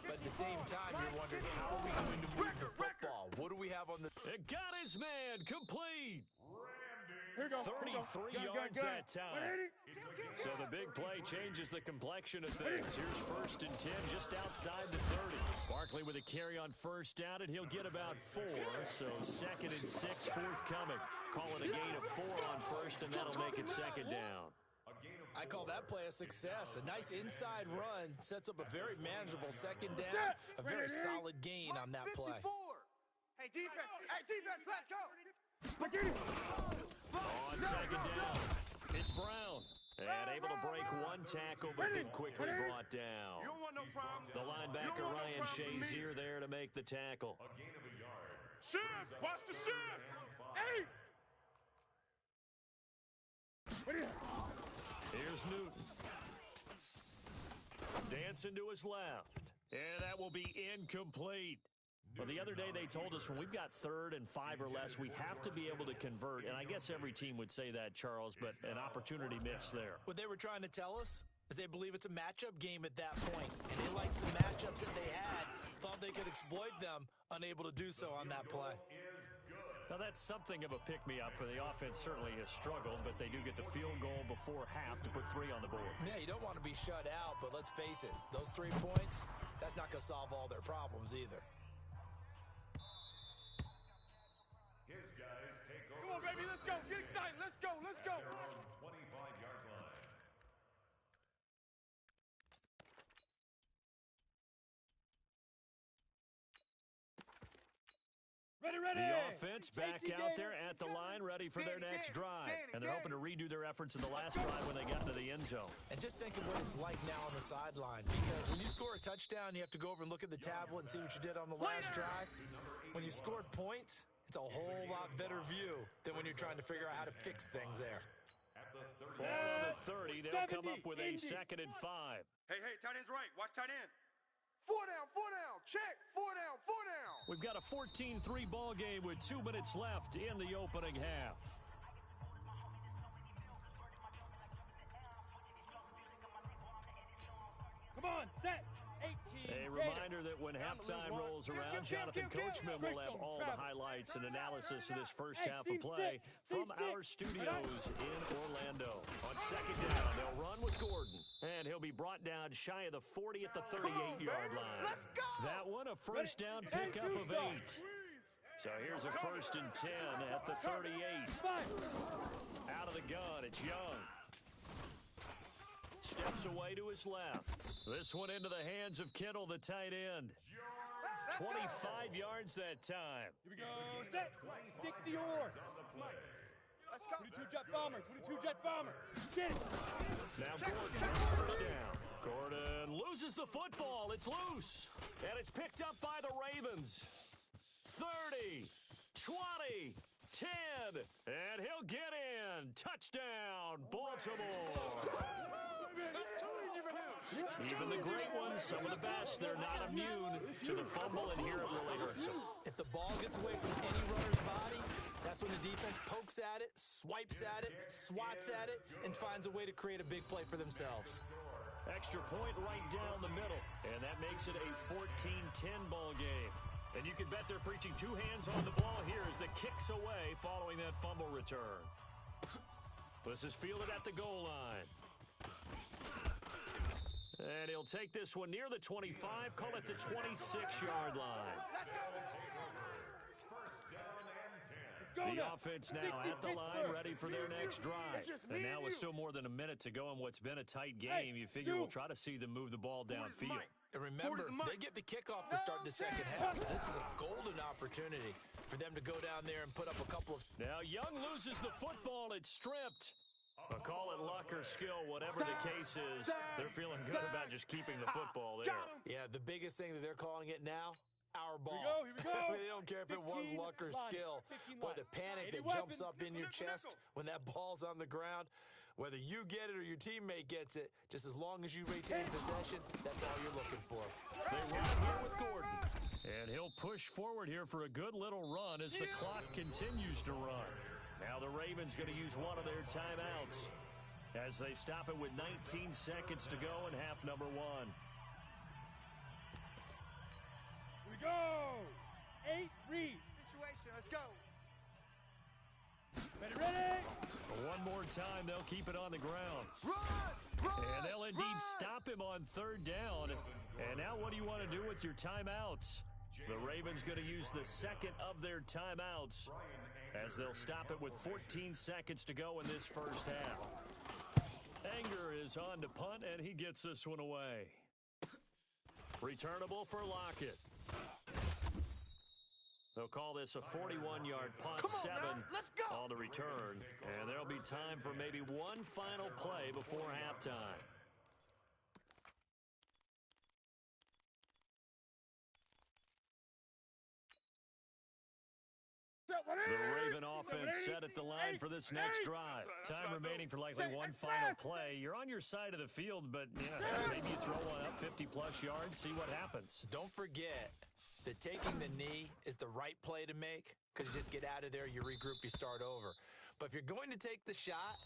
But at the same time, you're wondering, how are we going to move the football? What do we have on the... It got his man complete. 33 Gun, yards gun. that time. So the big play changes the complexion of things. Here's first and 10 just outside the 30. Barkley with a carry on first down, and he'll get about 4. So second and 6 forthcoming. Call it a gain of 4 on first, and that'll make it second down. I call that play a success. A nice inside run sets up a very manageable second down. A very solid gain on that play. Hey, defense, let's go. On second down, it's Brown. And able to break one tackle, but then quickly brought down. You don't want no problem. The linebacker Ryan Shazier there to make the tackle. A gain of a yard. Shift! Watch the shift! Hey! Here's Newton. Dancing to his left. And that will be incomplete. Well, the other day they told us when we've got 3rd and 5 or less, we have to be able to convert. And I guess every team would say that, Charles, but an opportunity missed there. What they were trying to tell us is they believe it's a matchup game at that point. And they liked some matchups that they had, thought they could exploit them, unable to do so on that play. Now, that's something of a pick-me-up, for the offense certainly has struggled, but they do get the field goal before half to put 3 on the board. Yeah, you don't want to be shut out, but let's face it, those 3 points, that's not going to solve all their problems either. His guys take over. Come on, baby, let's go. Get excited. Let's go. Let's go. 25-yard line. Ready. The offense back out there at the line, ready for their next drive. And they're hoping to redo their efforts in the last drive when they got into the end zone. And just think of what it's like now on the sideline, because when you score a touchdown, you have to go over and look at the tablet and see what you did on the last drive. When you scored points, it's a whole lot better view than when you're trying to figure out how to fix things there. Ball on the 30, they'll come up with a 2nd and 5. Hey, tight end's right. Watch tight end. 4 down. Check. 4 down. We've got a 14-3 ball game with 2 minutes left in the opening half. Come on, set. 18. A reminder that when halftime rolls around, Jonathan Coachman will have all the highlights and analysis of this first half of play from our studios in Orlando. On 2nd down, they'll run with Gordon, and he'll be brought down shy of the 40 at the 38-yard line. Let's go. That one, a first down pickup of 8. So here's a 1st and 10 at the 38. Out of the gun, it's Young. Steps away to his left. This one into the hands of Kittle, the tight end. 25 yards that time. Here we go, set. 60 or. Let's go. 22 jet bomber. Get it. Now Gordon, first down. Gordon loses the football. It's loose. And it's picked up by the Ravens. 30, 20, 10. And he'll get in. Touchdown, Baltimore. Even the great ones, some of the best, they're not immune to the fumble, and here it really hurts them. If the ball gets away from any runner's body, that's when the defense pokes at it, swipes at it, swats at it, and finds a way to create a big play for themselves. Extra point right down the middle, and that makes it a 14-10 ball game. And you can bet they're preaching 2 hands on the ball here as the kick's away following that fumble return. This is fielded at the goal line. And he'll take this one near the 25, call it the 26-yard line. The offense now at the line, ready for their next drive. And now with still more than a minute to go in what's been a tight game, you figure we'll try to see them move the ball downfield. And remember, they get the kickoff to start the second half. So this is a golden opportunity for them to go down there and put up a couple of... Now Young loses the football. It's stripped. But call it luck or skill, whatever the case is, they're feeling good about just keeping the football there. Yeah, the biggest thing that they're calling it now, our ball. Here we go. They don't care if it was luck or skill. Boy, the panic that jumps up in your chest when that ball's on the ground, whether you get it or your teammate gets it, just as long as you retain possession, that's all you're looking for. They run here with Gordon. And he'll push forward here for a good little run as the clock continues to run. Now the Ravens going to use one of their timeouts as they stop it with 19 seconds to go in half number 1. Here we go. 8 read. Situation. Let's go. Ready. One more time, they'll keep it on the ground. And they'll indeed stop him on 3rd down. And now what do you want to do with your timeouts? The Ravens going to use the 2nd of their timeouts as they'll stop it with 14 seconds to go in this first half. Anger is on to punt, and he gets this one away. Returnable for Lockett. They'll call this a 41-yard punt, Come on, 7 man. Let's go. on the return. And there'll be time for maybe one final play before halftime. The Raven offense set at the line for this next drive. Time remaining for likely one final play. You're on your side of the field, but yeah, maybe you throw one up 50-plus yards, see what happens. Don't forget that taking the knee is the right play to make because you just get out of there, you regroup, you start over. But if you're going to take the shot,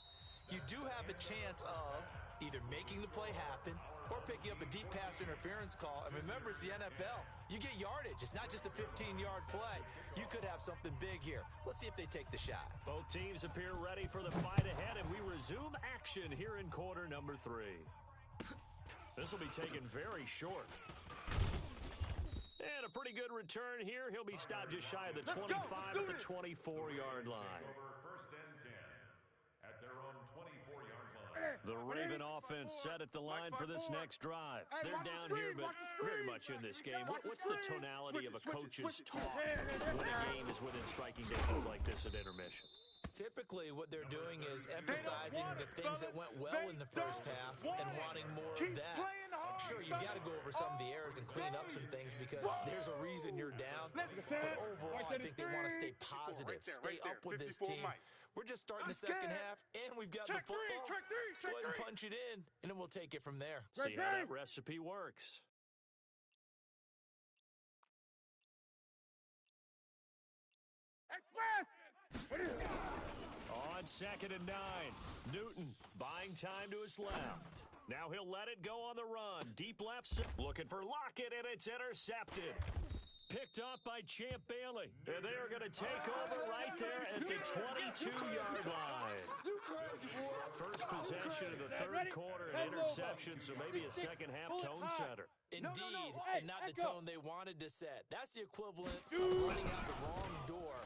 you do have a chance of either making the play happen or picking up a deep pass interference call. And remember, it's the NFL. You get yardage. It's not just a 15-yard play. You could have something big here. Let's see if they take the shot. Both teams appear ready for the fight ahead, and we resume action here in quarter number 3. This will be taken very short. And a pretty good return here. He'll be stopped just shy of the 25 at the 24-yard line. First and 10 at their own 24-yard line. The Raven offense set at the line for this next drive. They're down here, but very much in this game. What's the tonality of a coach's talk when a game is within striking distance like this at intermission? Typically, what they're doing is emphasizing the things that went well in the first half and wanting more of that. Sure, you got to go over some of the errors and clean up some things because there's a reason you're down. But overall, I think they want to stay positive, stay up with this team. We're just starting the second half, and we've got the football. Let's go ahead and punch it in, and then we'll take it from there. See how that recipe works. On 2nd and 9, Newton buying time to his left. Now he'll let it go on the run. Deep left, looking for Lockett, and it's intercepted. Picked up by Champ Bailey. And they are going to take over right there at the 22-yard line. First possession of the third quarter, an interception, so maybe a second-half tone setter. Indeed, and not the tone they wanted to set. That's the equivalent of running out the wrong door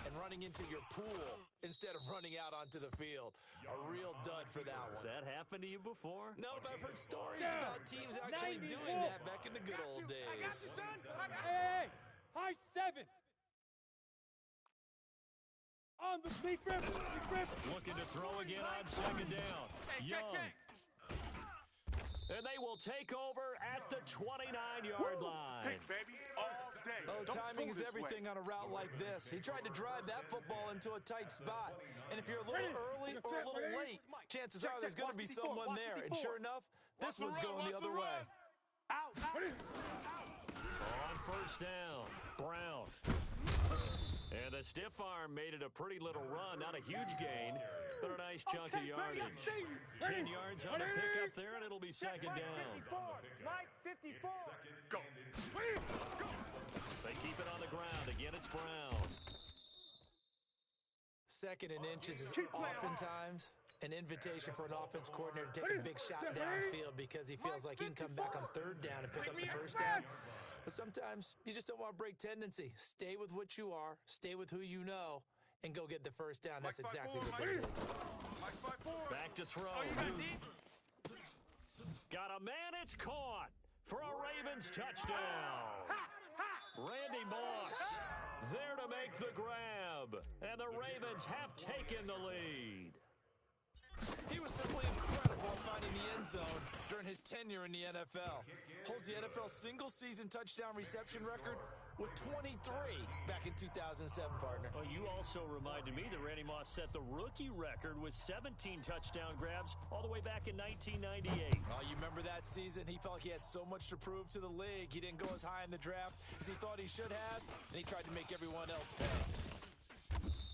and running into your pool instead of running out onto the field. A real dud for that one. Has that happened to you before? No, but I've heard stories about teams actually doing that back in the good old days. Hey, high 7. On the Bleak River. Looking to throw again on 2nd down. Young. And they will take over at the 29-yard line. Pick, baby, all day. Oh, timing is everything on a route like this. He tried to drive that football into a tight spot. And if you're a little early or a little late, chances are there's going to be someone there. And sure enough, this one's going the other way. Out. On 1st down, Brown. And the stiff arm made it a pretty little run. Not a huge gain, but a nice chunk of yardage. 10 yards on the pickup there, and it'll be 2nd down. Mike 54. Go. They keep it on the ground. Again, it's Brown. 2nd and inches is oftentimes an invitation for an offense coordinator to take a big shot downfield because he feels like he can come back on 3rd down and pick up the 1st down. But sometimes you just don't want to break tendency. Stay with what you are, stay with who you know, and go get the 1st down. That's exactly what they did. Back to throw. Got a man, it's caught for a Ravens touchdown. Randy Moss there to make the grab, and the Ravens have taken the lead. He was simply incredible at finding the end zone during his tenure in the NFL. Holds the NFL single-season touchdown reception record with 23 back in 2007, partner. Well, you also reminded me that Randy Moss set the rookie record with 17 touchdown grabs all the way back in 1998. Oh, you remember that season? He felt he had so much to prove to the league. He didn't go as high in the draft as he thought he should have, and he tried to make everyone else pay.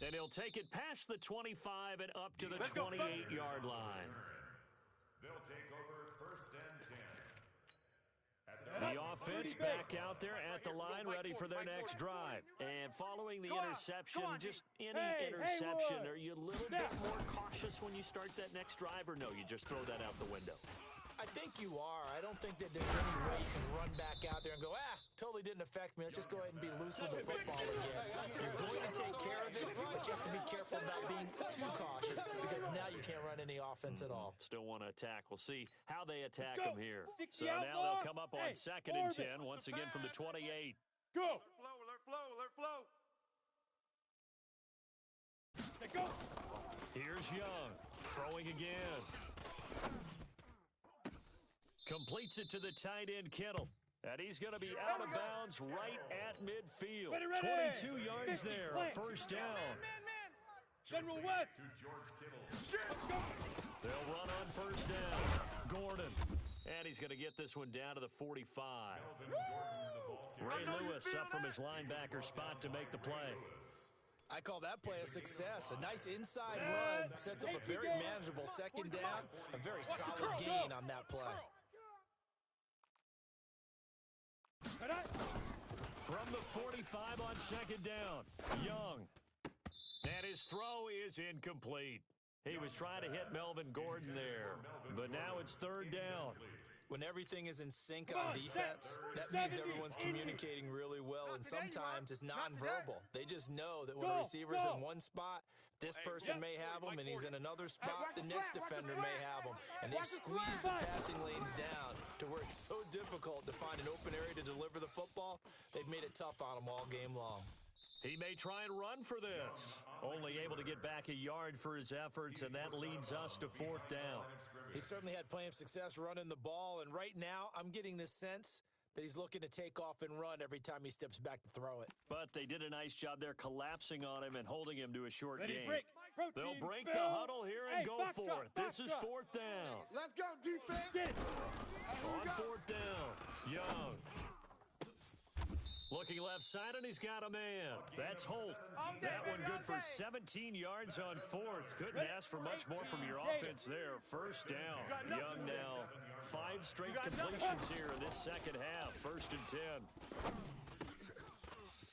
And he'll take it past the 25 and up to the 28-yard line. They'll take over 1st and 10. The offense back out there at the line, ready for their next drive. And following the interception, just any interception, are you a little bit more cautious when you start that next drive, or no, you just throw that out the window? I think you are. I don't think that there's any way you can run back out there and go, totally didn't affect me. Let's just go ahead and be loose with the football again. You're going to take care of it, but you have to be careful about being too cautious because now you can't run any offense at all. Still want to attack. We'll see how they attack them here. So now they'll come up on 2nd and 10, once again from the 28. Go. flow, alert flow. Let go. Here's Young, throwing again. Completes it to the tight end, Kittle. And he's going to be out of bounds right at midfield. 22 yards there, a first down. Man. General West. To George Kittle. They'll run on first down. Gordon. And he's going to get this one down to the 45. Ray Lewis up from his linebacker spot to make the play. I call that play a success. A nice inside run sets up a very manageable second down. A very solid gain on that play. From the 45 on second down, Young. And his throw is incomplete. He was trying to hit Melvin Gordon there, but now it's third down. When everything is in sync on defense, that means everyone's communicating really well, and sometimes it's nonverbal. They just know that when a receiver's in one spot, this person may have him, and he's in another spot, the next defender may have him. And they squeeze the passing lanes down to where it's so difficult to find an open area to deliver the football. They've made it tough on him all game long. He may try and run for this. Only able to get back a yard for his efforts, and that leads us to fourth down. He certainly had plenty of success running the ball, and right now I'm getting the sense that he's looking to take off and run every time he steps back to throw it. But they did a nice job there collapsing on him and holding him to a short Ready, gain. break. They'll Protein break spill. the huddle here and Hey, go box for drop, it. box This is drop. fourth down. Let's go, defense. Get it. On fourth down, Young. Looking left side, and he's got a man. That's Holt. That one good for 17 yards on fourth. Couldn't ask for much more from your offense there. First down. Young now. 5 straight completions here in this second half. First and 10.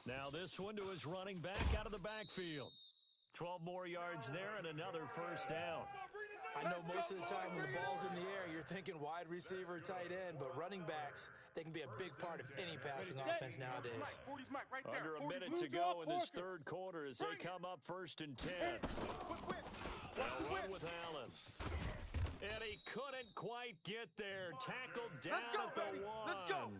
Now this one to his running back out of the backfield. 12 more yards there and another first down. I know most of the time when the ball's in the air, you're thinking wide receiver, tight end, but running backs, they can be a big part of any passing offense nowadays. 40's Mike right there. Under a 40's minute move to go in this Parker. third quarter as they come up first and 10. Quick. They'll run with Allen. And he couldn't quite get there. Tackled down at the 1. Let's go.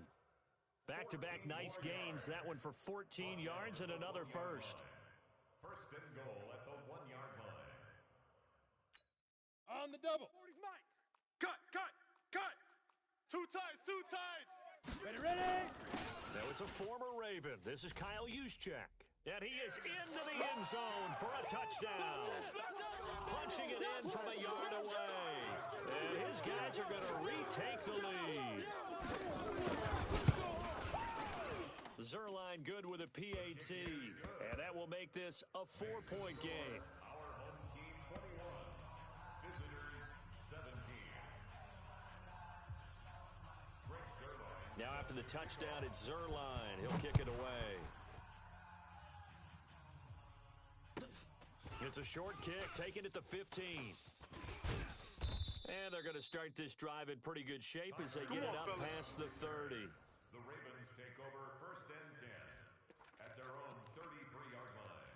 Back-to-back nice gains. That one for 14 yards and another first. First and goal at the 1-yard line. On the double. 40's Mike. Cut. 2 tides. Ready. Now it's a former Raven. This is Kyle Juszczyk. And he is into the end zone for a touchdown. Punching it in from a yard away. And his guys are going to retake the lead. Zerline good with a PAT. And that will make this a 4-point game. Our home team 21. Visitors 17. Greg Zuerlein. Now after the touchdown, it's Zerline. He'll kick it away. It's a short kick, taking it to 15. And they're going to start this drive in pretty good shape as they get it up past the 30. The Ravens take over first and 10 at their own 33-yard line.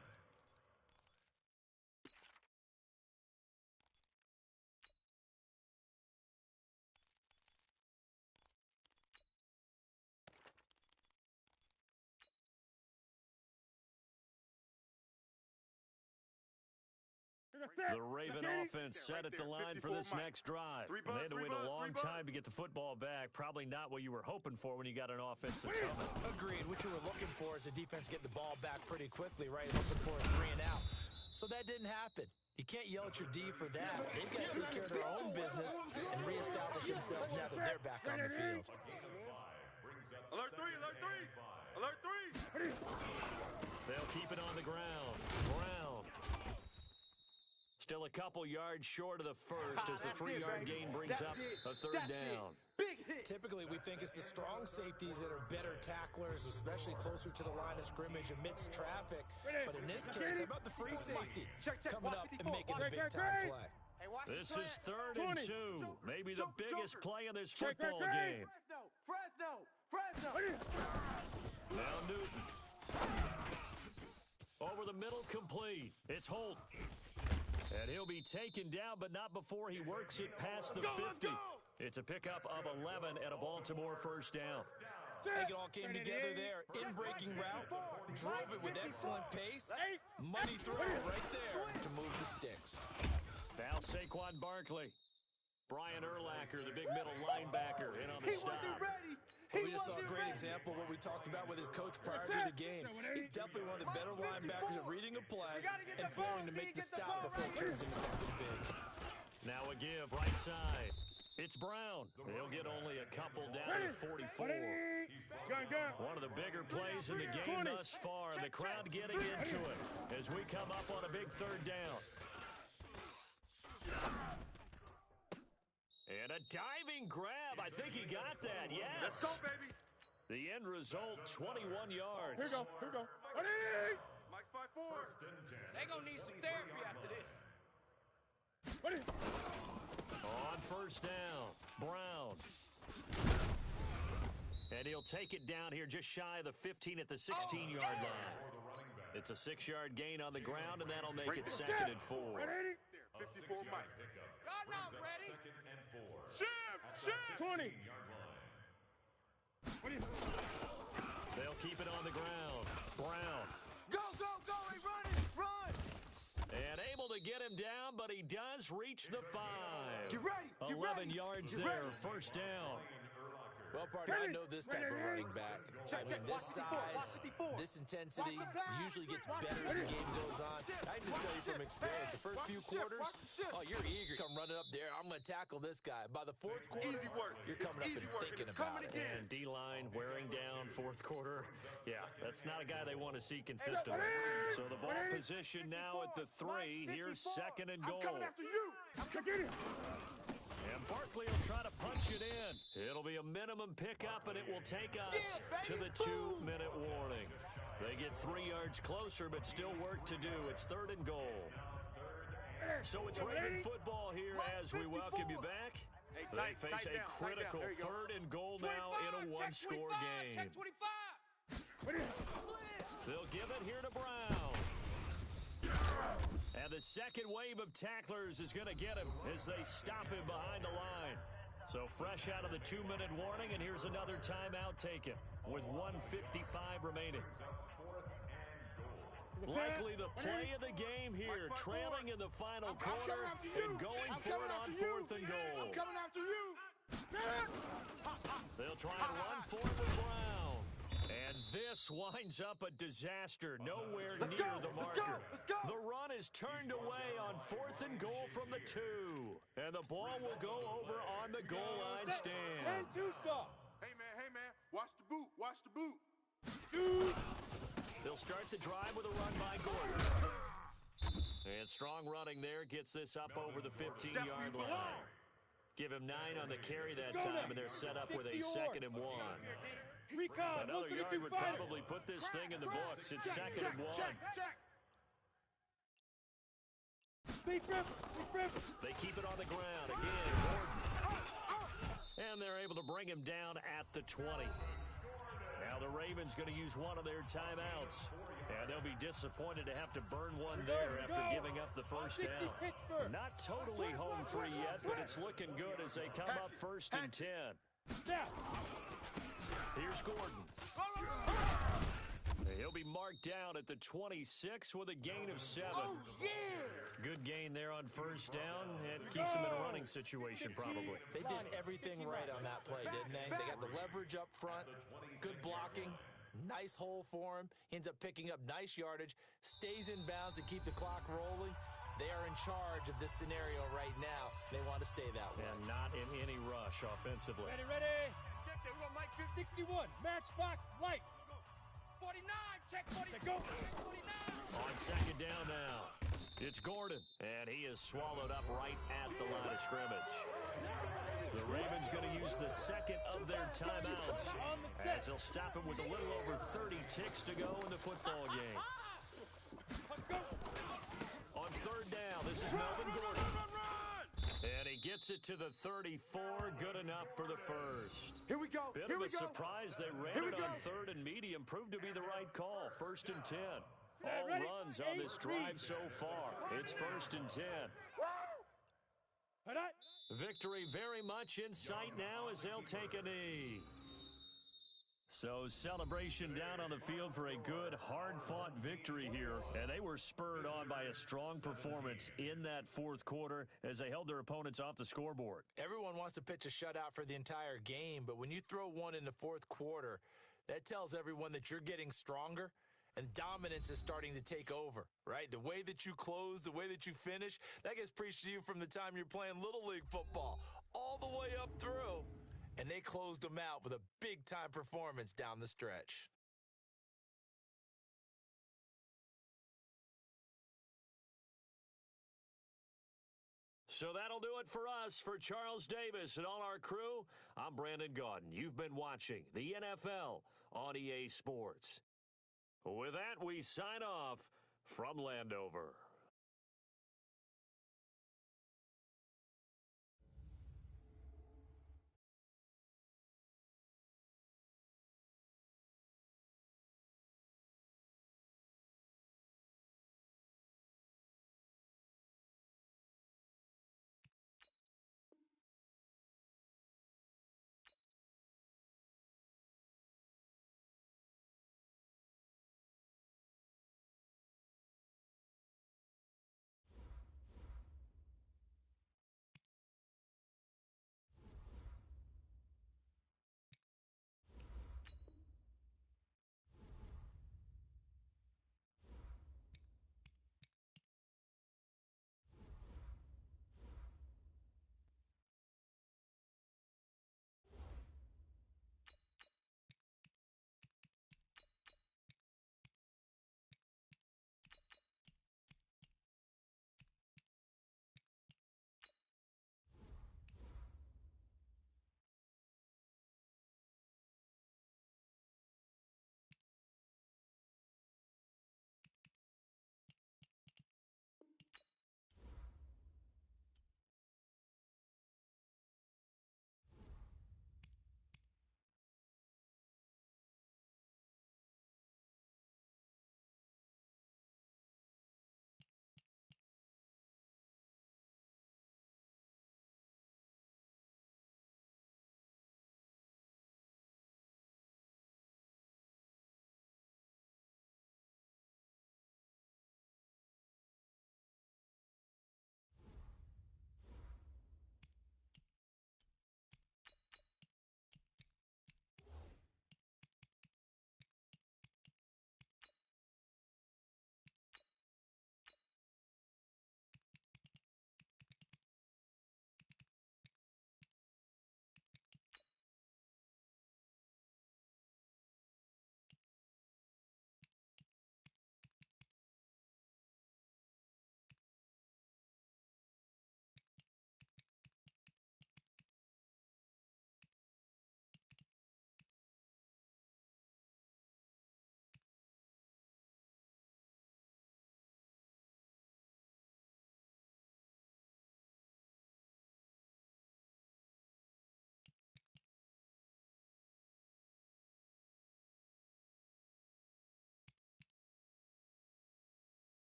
The Raven offense set at the line for this next drive. They had to wait a long time to get the football back. Probably not what you were hoping for when you got an offense that's coming. Agreed. What you were looking for is the defense get the ball back pretty quickly, right? Hoping for a 3 and out. So that didn't happen. You can't yell at your D for that. They've got to take care of their own business and reestablish themselves now that they're back on the field. A gain of 5 brings up Alert 3. second and 5. Alert 3. They'll keep it on the ground. Brown. Still a couple yards short of the first as the 3-yard gain brings up a third down. Big hit. Typically, we think it's the strong safeties that are better tacklers, especially closer to the line of scrimmage amidst traffic. But in this case, how about the free safety coming up and making a big-time play? Hey, watch This the is slant. third and 2. Maybe the biggest play of this football game. Fresno. Now Newton. Over the middle, complete. It's Holt. And he'll be taken down, but not before he works it past the 50. It's a pickup of 11 and a Baltimore first down. I think it all came together there. In-breaking route, drove it with excellent pace. Money throw right there to move the sticks. Now Saquon Barkley. Brian Urlacher, the big middle linebacker, in on the stop. We just saw a great example of what we talked about with his coach prior to the game. He's definitely one of the better linebackers at reading a play and falling to make the stop before it turns into something big. Now a give right side. It's Brown. He'll get only a couple down to 44. One of the bigger plays in the game thus far. The crowd getting into it as we come up on a big third down. And a diving grab. I think he got that, yes. Let's go, baby. The end result, 21 yards. Here we go. Mike's 5-4. They're going to need some therapy after this. On first down, Brown. And he'll take it down here just shy of the 15 at the 16-yard line. It's a 6-yard gain on the ground, and that'll make it 2nd and 4. 54 Mike. God, not ready. Shift. 20. They'll keep it on the ground. Brown. Go. Hey, run. And able to get him down, but he does reach the 5. Get ready. 11 yards there, first down. Well, partner, I know this type of running back. I mean, this size, this intensity usually gets better as the game goes on. I can just tell you from experience, the first few quarters, oh, you're eager to come running up there. I'm going to tackle this guy. By the fourth quarter, you're coming up and thinking about it. And D-line wearing down fourth quarter. Yeah, that's not a guy they want to see consistently. So the ball position now at the 3. Here's 2nd and goal. I'm coming after you. And Barkley will try to punch it in. It'll be a minimum pickup, and it will take us to the 2-minute warning. They get 3 yards closer, but still work to do. It's 3rd and goal. So it's Raven football here as we welcome you back. They face a critical 3rd and goal now in a one-score game. Check 25. They'll give it here to Brown. And the second wave of tacklers is going to get him as they stop him behind the line. So fresh out of the 2-minute warning, and here's another timeout taken with 1:55 remaining. Likely the play of the game here, trailing in the final quarter and going for it on 4th and goal. I'm coming after you. They'll try and run for it with Brown. And this winds up a disaster, nowhere near the marker. The run is turned away on 4th and goal from the 2. And the ball will go over on the goal line stand. 10-2 soft. Hey, man. Watch the boot. Shoot. They'll start the drive with a run by Gordon. And strong running there gets this up over the 15-yard line. Give him 9 on the carry that time, and they're set up with a 2nd and 1. Recon. Another yard would probably put this thing in the books. It's 2nd and 1. Big rip. They keep it on the ground. Again, Gordon. And they're able to bring him down at the 20. Now the Ravens going to use one of their timeouts. And they'll be disappointed to have to burn one there after giving up the first down. Not totally home free yet, but it's looking good as they come up 1st and 10. Here's Gordon. He'll be marked down at the 26 with a gain of 7. Good gain there on first down. It keeps him in a running situation, probably. They did everything right on that play, didn't they? They got the leverage up front, good blocking, nice hole for him. He ends up picking up nice yardage, stays in bounds to keep the clock rolling. They are in charge of this scenario right now. They want to stay that way. And not in any rush offensively. Ready. Check that. We're on mic 61. Matchbox lights. 49. Check 49. Go. 49. On 2nd down now. It's Gordon, and he is swallowed up right at the line of scrimmage. The Ravens going to use the 2nd of their timeouts as they'll stop him with a little over 30 ticks to go in the football game. Let's go. On 3rd down, this is Melvin Gordon. And he gets it to the 34, good enough for the first. Here we go. Bit of a surprise they ran it on 3rd and medium. Proved to be the right call. 1st and 10. All runs on this drive so far. It's 1st and 10. Victory very much in sight now as they'll take a knee. So celebration down on the field for a good, hard-fought victory here. And they were spurred on by a strong performance in that fourth quarter as they held their opponents off the scoreboard. Everyone wants to pitch a shutout for the entire game, but when you throw one in the fourth quarter, that tells everyone that you're getting stronger and dominance is starting to take over, right? The way that you close, the way that you finish, that gets preached to you from the time you're playing Little League football all the way up through. And they closed them out with a big-time performance down the stretch. So that'll do it for us. For Charles Davis and all our crew, I'm Brandon Gaudin. You've been watching the NFL on EA Sports. With that, we sign off from Landover.